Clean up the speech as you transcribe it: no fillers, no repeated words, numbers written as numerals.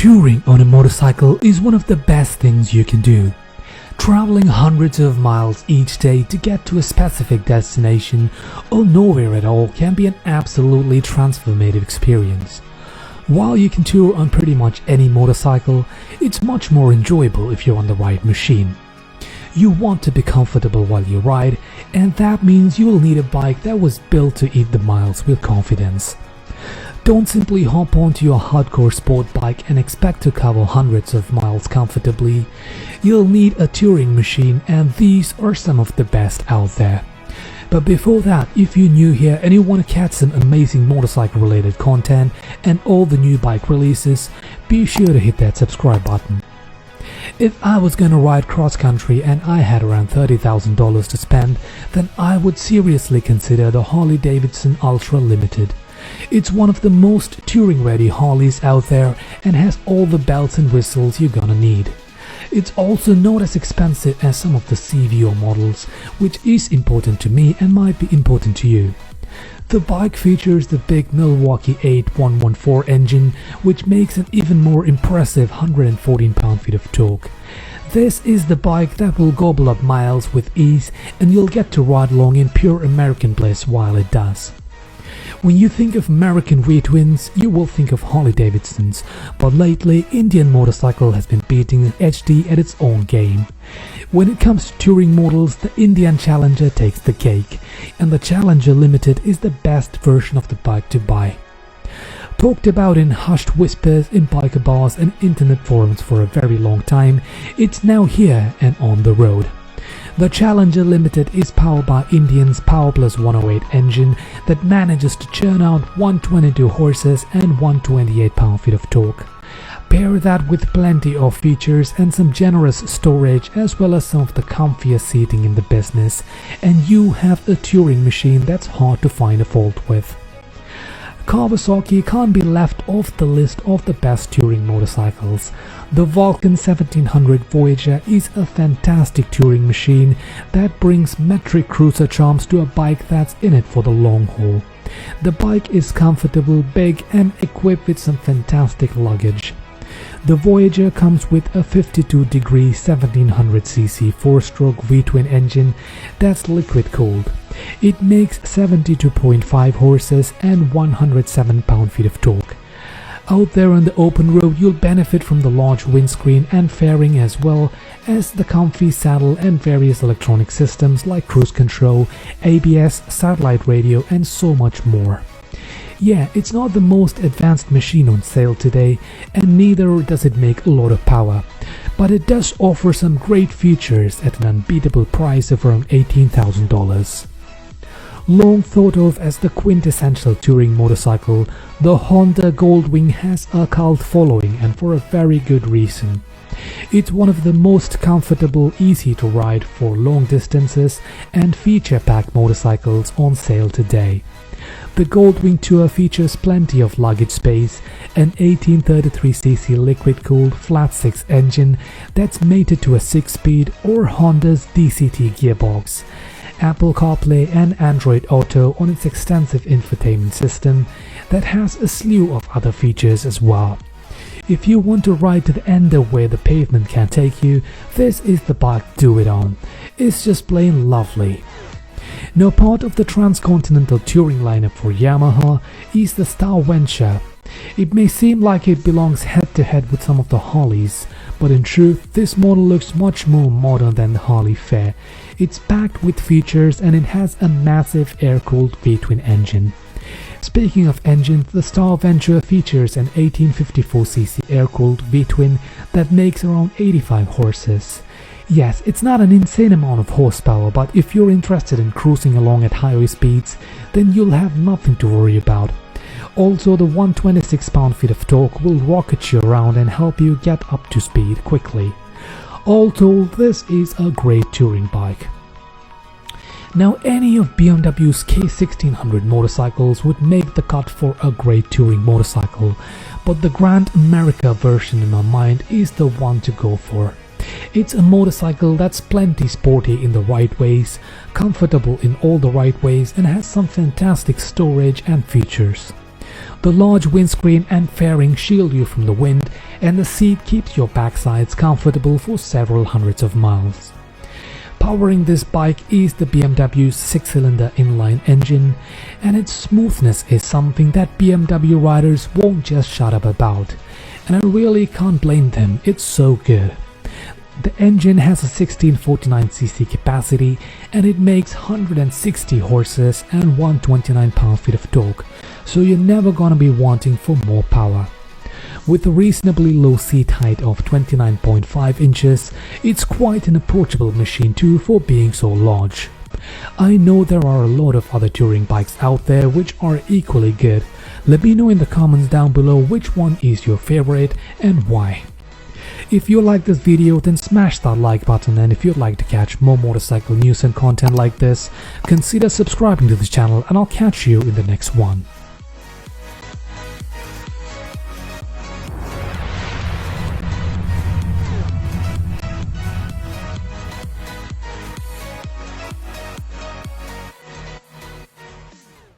Touring on a motorcycle is one of the best things you can do. Traveling hundreds of miles each day to get to a specific destination or nowhere at all can be an absolutely transformative experience. While you can tour on pretty much any motorcycle, it's much more enjoyable if you're on the right machine. You want to be comfortable while you ride, and that means you will need a bike that was built to eat the miles with confidence. Don't simply hop onto your hardcore sport bike and expect to cover hundreds of miles comfortably. You'll need a touring machine, and these are some of the best out there. But before that, if you're new here and you want to catch some amazing motorcycle related content and all the new bike releases, be sure to hit that subscribe button. If I was gonna ride cross country and I had around $30,000 to spend, then I would seriously consider the Harley-Davidson Ultra Limited. It's one of the most touring-ready Harleys out there and has all the bells and whistles you're gonna need. It's also not as expensive as some of the CVO models, which is important to me and might be important to you. The bike features the big Milwaukee 8114 engine, which makes an even more impressive 114 pound-feet of torque. This is the bike that will gobble up miles with ease, and you'll get to ride along in pure American bliss while it does. When you think of American V-twins, you will think of Harley-Davidsons, but lately Indian motorcycle has been beating HD at its own game. When it comes to touring models, the Indian Challenger takes the cake, and the Challenger Limited is the best version of the bike to buy. Talked about in hushed whispers in biker bars and internet forums for a very long time, it's now here and on the road. The Challenger Limited is powered by Indian's Power Plus 108 engine that manages to churn out 122 horses and 128 pound-feet of torque. Pair that with plenty of features and some generous storage, as well as some of the comfiest seating in the business, and you have a touring machine that's hard to find a fault with. Kawasaki can't be left off the list of the best touring motorcycles. The Vulcan 1700 Voyager is a fantastic touring machine that brings metric cruiser charms to a bike that's in it for the long haul. The bike is comfortable, big, and equipped with some fantastic luggage. The Voyager comes with a 52-degree 1700cc 4-stroke V-twin engine that's liquid-cooled. It makes 72.5 horses and 107 pound-feet of torque. Out there on the open road, you'll benefit from the large windscreen and fairing, as well as the comfy saddle and various electronic systems like cruise control, ABS, satellite radio, and so much more. Yeah, it's not the most advanced machine on sale today, and neither does it make a lot of power, but it does offer some great features at an unbeatable price of around $18,000. Long thought of as the quintessential touring motorcycle, the Honda Goldwing has a cult following, and for a very good reason. It's one of the most comfortable, easy to ride for long distances and feature-packed motorcycles on sale today. The Goldwing Tour features plenty of luggage space, an 1833cc liquid-cooled flat-six engine that's mated to a 6-speed or Honda's DCT gearbox, Apple CarPlay and Android Auto on its extensive infotainment system that has a slew of other features as well. If you want to ride to the end of where the pavement can take you, this is the bike to do it on. It's just plain lovely. Now, part of the transcontinental touring lineup for Yamaha is the Star Venture. It may seem like it belongs head-to-head with some of the Harleys, but in truth, this model looks much more modern than the Harley fare. It's packed with features, and it has a massive air-cooled V-twin engine. Speaking of engines, the Star Venture features an 1854cc air-cooled V-twin that makes around 85 horses. Yes, it's not an insane amount of horsepower, but if you're interested in cruising along at highway speeds, then you'll have nothing to worry about. Also, the 126 pound-feet of torque will rocket you around and help you get up to speed quickly. All told, this is a great touring bike. Now, any of BMW's K1600 motorcycles would make the cut for a great touring motorcycle, but the Grand America version in my mind is the one to go for. It's a motorcycle that's plenty sporty in the right ways, comfortable in all the right ways, and has some fantastic storage and features. The large windscreen and fairing shield you from the wind, and the seat keeps your backsides comfortable for several hundreds of miles. Powering this bike is the BMW's 6-cylinder inline engine, and its smoothness is something that BMW riders won't just shut up about, and I really can't blame them, it's so good. The engine has a 1649cc capacity and it makes 160 horses and 129 pound-feet of torque, so you're never gonna be wanting for more power. With a reasonably low seat height of 29.5 inches, it's quite an approachable machine too for being so large. I know there are a lot of other touring bikes out there which are equally good. Let me know in the comments down below which one is your favorite and why. If you like this video, then smash that like button, and if you'd like to catch more motorcycle news and content like this, consider subscribing to this channel, and I'll catch you in the next one.